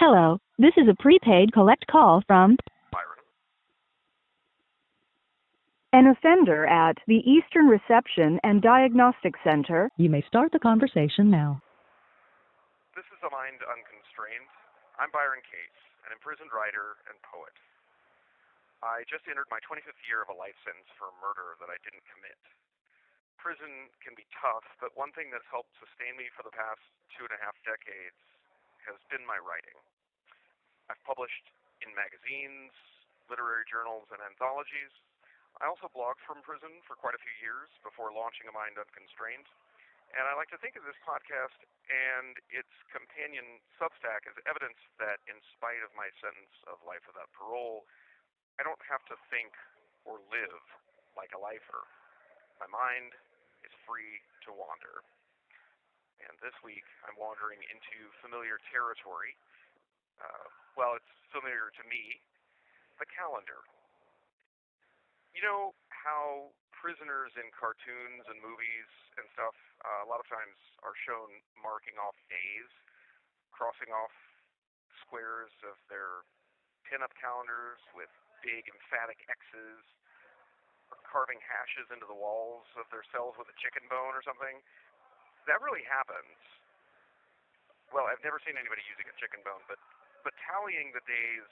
Hello, this is a prepaid collect call from Byron. an offender at the Eastern Reception and Diagnostic Center. You may start the conversation now. This is A Mind Unconstrained. I'm Byron Case, an imprisoned writer and poet. I just entered my 25th year of a life sentence for a murder that I didn't commit. Prison can be tough, but one thing that's helped sustain me for the past 2.5 decades has been my writing. I've published in magazines, literary journals, and anthologies. I also blogged from prison for quite a few years before launching A Mind Unconstrained. And I like to think of this podcast and its companion Substack as evidence that in spite of my sentence of life without parole, I don't have to think or live like a lifer. My mind is free to wander. And this week, I'm wandering into familiar territory. It's familiar to me, the calendar. You know how prisoners in cartoons and movies and stuff a lot of times are shown marking off days, crossing off squares of their pin-up calendars with big emphatic X's, or carving hashes into the walls of their cells with a chicken bone or something. That really happens. Well, I've never seen anybody using a chicken bone, but tallying the days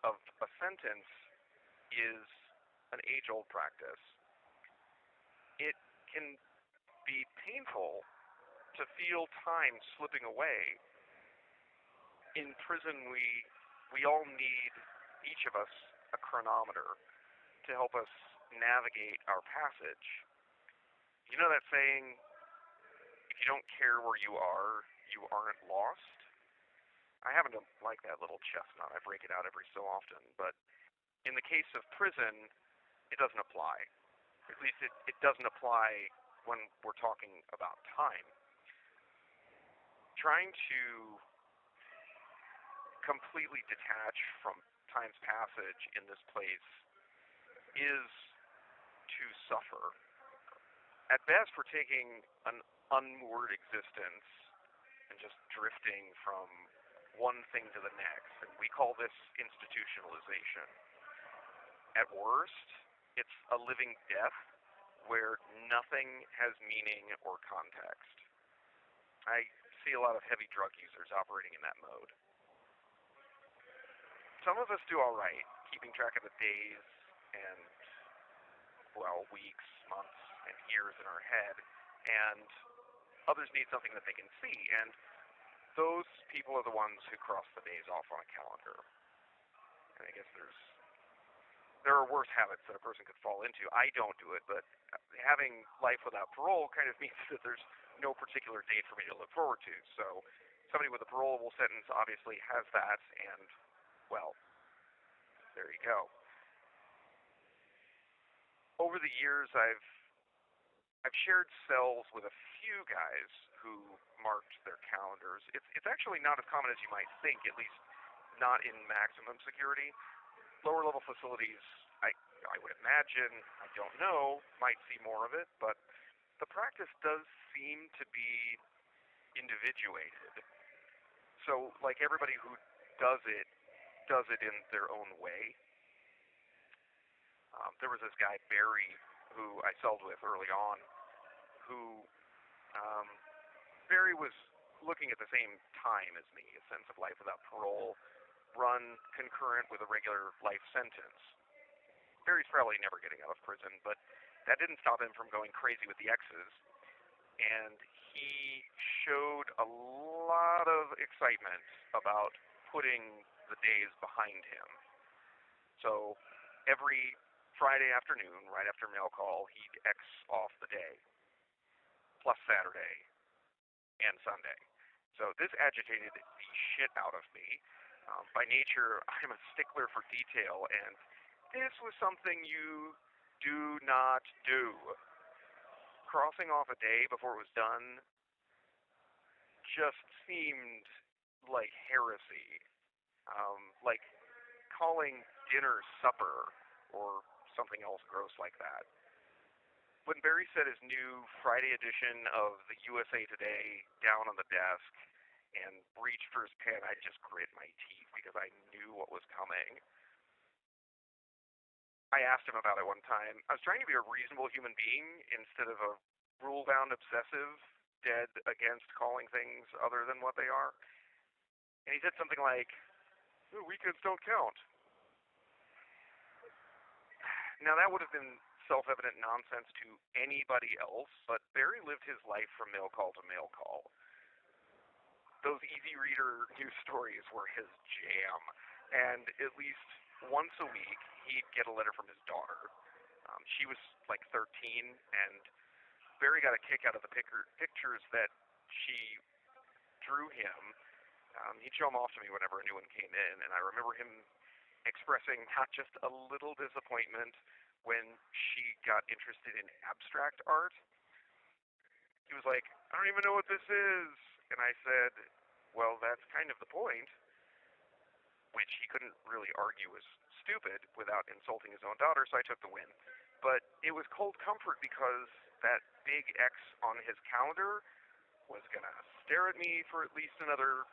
of a sentence is an age-old practice. It can be painful to feel time slipping away. In prison, we all need, each of us, a chronometer to help us navigate our passage. You know that saying, if you don't care where you aren't lost? I happen to like that little chestnut. I break it out every so often, but in the case of prison, it doesn't apply. At least it doesn't apply when we're talking about time. Trying to completely detach from time's passage in this place is to suffer. At best, we're taking an unmoored existence and just drifting from one thing to the next, and we call this institutionalization. At worst, it's a living death where nothing has meaning or context. I see a lot of heavy drug users operating in that mode. Some of us do all right, keeping track of the days and, weeks, months, and years in our head, and others need something that they can see, and those people are the ones who cross the days off on a calendar. And I guess there are worse habits that a person could fall into. I don't do it, but having life without parole kind of means that there's no particular date for me to look forward to. So somebody with a parolable sentence obviously has that, and, there you go. Over the years, I've shared cells with a few guys who marked their calendars. It's actually not as common as you might think, at least not in maximum security. Lower level facilities, I would imagine, I don't know, might see more of it, but the practice does seem to be individuated. So, like everybody who does it in their own way. There was this guy, Barry, who I celled with early on, who Barry was looking at the same time as me, a sense of life without parole, run concurrent with a regular life sentence. Barry's probably never getting out of prison, but that didn't stop him from going crazy with the X's, and he showed a lot of excitement about putting the days behind him. So every Friday afternoon, right after mail call, he'd X off the day, plus Saturday and Sunday. So this agitated the shit out of me. By nature, I'm a stickler for detail, and this was something you do not do. Crossing off a day before it was done just seemed like heresy, like calling dinner supper or something else gross like that. When Barry set his new Friday edition of the USA Today down on the desk, and reached for his pen, I just grit my teeth because I knew what was coming. I asked him about it one time. I was trying to be a reasonable human being instead of a rule-bound obsessive dead against calling things other than what they are. And he said something like, weekends don't count. Now, that would have been self-evident nonsense to anybody else, but Barry lived his life from mail call to mail call. Those easy reader news stories were his jam, and at least once a week he'd get a letter from his daughter. She was like 13, and Barry got a kick out of the pictures that she drew him. He'd show them off to me whenever a new one came in, and I remember him expressing not just a little disappointment when she got interested in abstract art. He was like, I don't even know what this is. And I said, well, that's kind of the point, which he couldn't really argue was stupid without insulting his own daughter, so I took the win. But it was cold comfort because that big X on his calendar was going to stare at me for at least another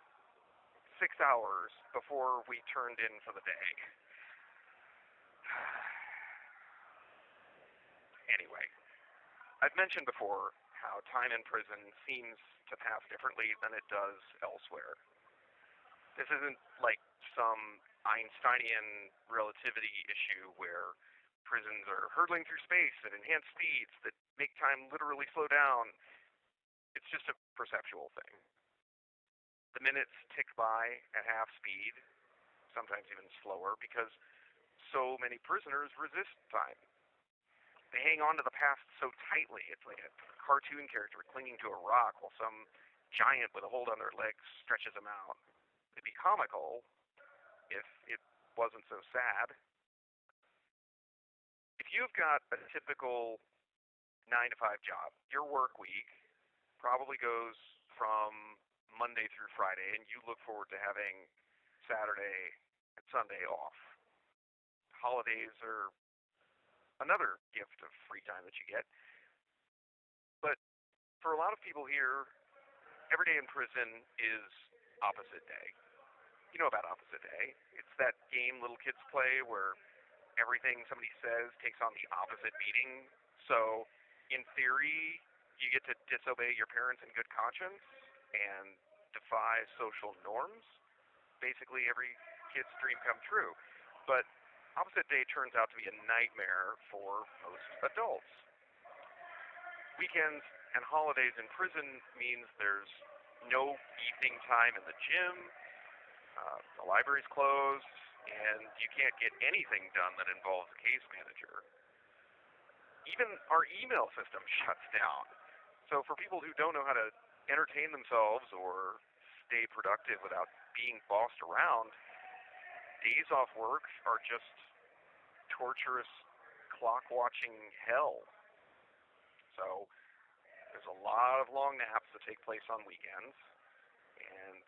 6 hours before we turned in for the day. Anyway, I've mentioned before how time in prison seems to pass differently than it does elsewhere. This isn't like some Einsteinian relativity issue where prisons are hurtling through space at enhanced speeds that make time literally slow down. It's just a perceptual thing. The minutes tick by at half speed, sometimes even slower, because so many prisoners resist time. They hang on to the past so tightly. It's like a cartoon character clinging to a rock while some giant with a hold on their legs stretches them out. It'd be comical if it wasn't so sad. If you've got a typical 9-to-5 job, your work week probably goes from Monday through Friday, and you look forward to having Saturday and Sunday off. Holidays are another gift of free time that you get. But for a lot of people here, every day in prison is opposite day. You know about opposite day. It's that game little kids play where everything somebody says takes on the opposite meaning. So, in theory, you get to disobey your parents in good conscience and defy social norms. Basically, every kid's dream come true. But opposite day turns out to be a nightmare for most adults. Weekends and holidays in prison means there's no evening time in the gym, the library's closed, and you can't get anything done that involves a case manager. Even our email system shuts down. So for people who don't know how to entertain themselves or stay productive without being bossed around, days off work are just torturous clock-watching hell. So there's a lot of long naps that take place on weekends, and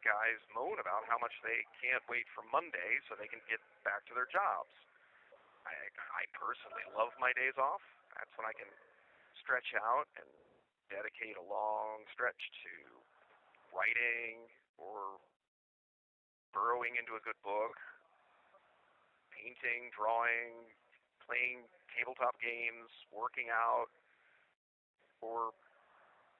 guys moan about how much they can't wait for Monday so they can get back to their jobs. I personally love my days off. That's when I can stretch out and dedicate a long stretch to writing or burrowing into a good book, painting, drawing, playing tabletop games, working out, or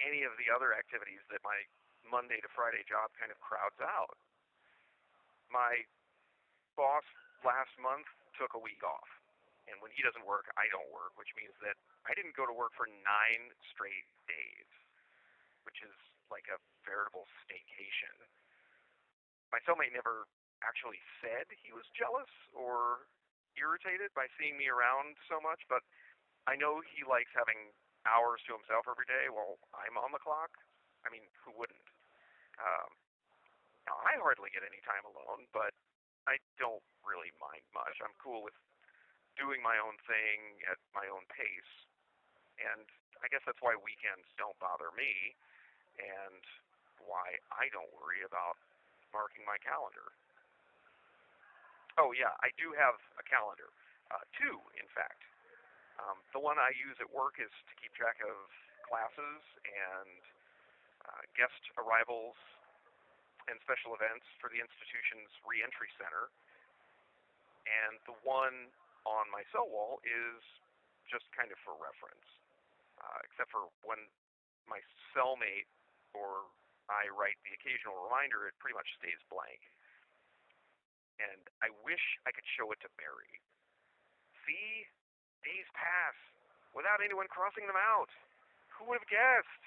any of the other activities that my Monday to Friday job kind of crowds out. My boss last month took a week off, and when he doesn't work, I don't work, which means that I didn't go to work for 9 straight days, which is like a veritable staycation. My cellmate never actually said he was jealous or irritated by seeing me around so much, but I know he likes having hours to himself every day while I'm on the clock. I mean, who wouldn't? Now, I hardly get any time alone, but I don't really mind much. I'm cool with doing my own thing at my own pace, and I guess that's why weekends don't bother me, and why I don't worry about marking my calendar. Oh yeah, I do have a calendar. 2, in fact. The one I use at work is to keep track of classes and guest arrivals and special events for the institution's reentry center. And the one on my cell wall is just kind of for reference, except for when my cellmate or I write the occasional reminder, it pretty much stays blank. And I wish I could show it to Barry. See? Days pass without anyone crossing them out. Who would have guessed?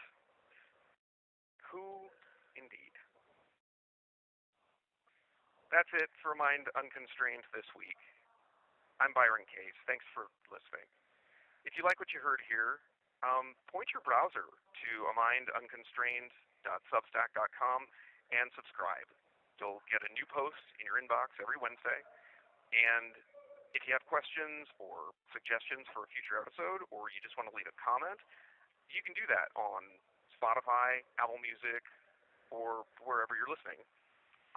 Who, indeed. That's it for Mind Unconstrained this week. I'm Byron Case. Thanks for listening. If you like what you heard here, point your browser to amindunconstrained.substack.com and subscribe. You'll get a new post in your inbox every Wednesday. And if you have questions or suggestions for a future episode, or you just want to leave a comment, you can do that on Spotify, Apple Music, or wherever you're listening.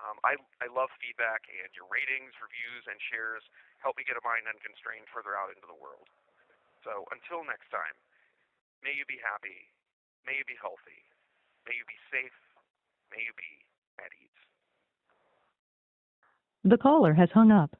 I love feedback, and your ratings, reviews, and shares help me get a Mind Unconstrained further out into the world. So until next time, may you be happy, may you be healthy, may you be safe, may you be at ease. The caller has hung up.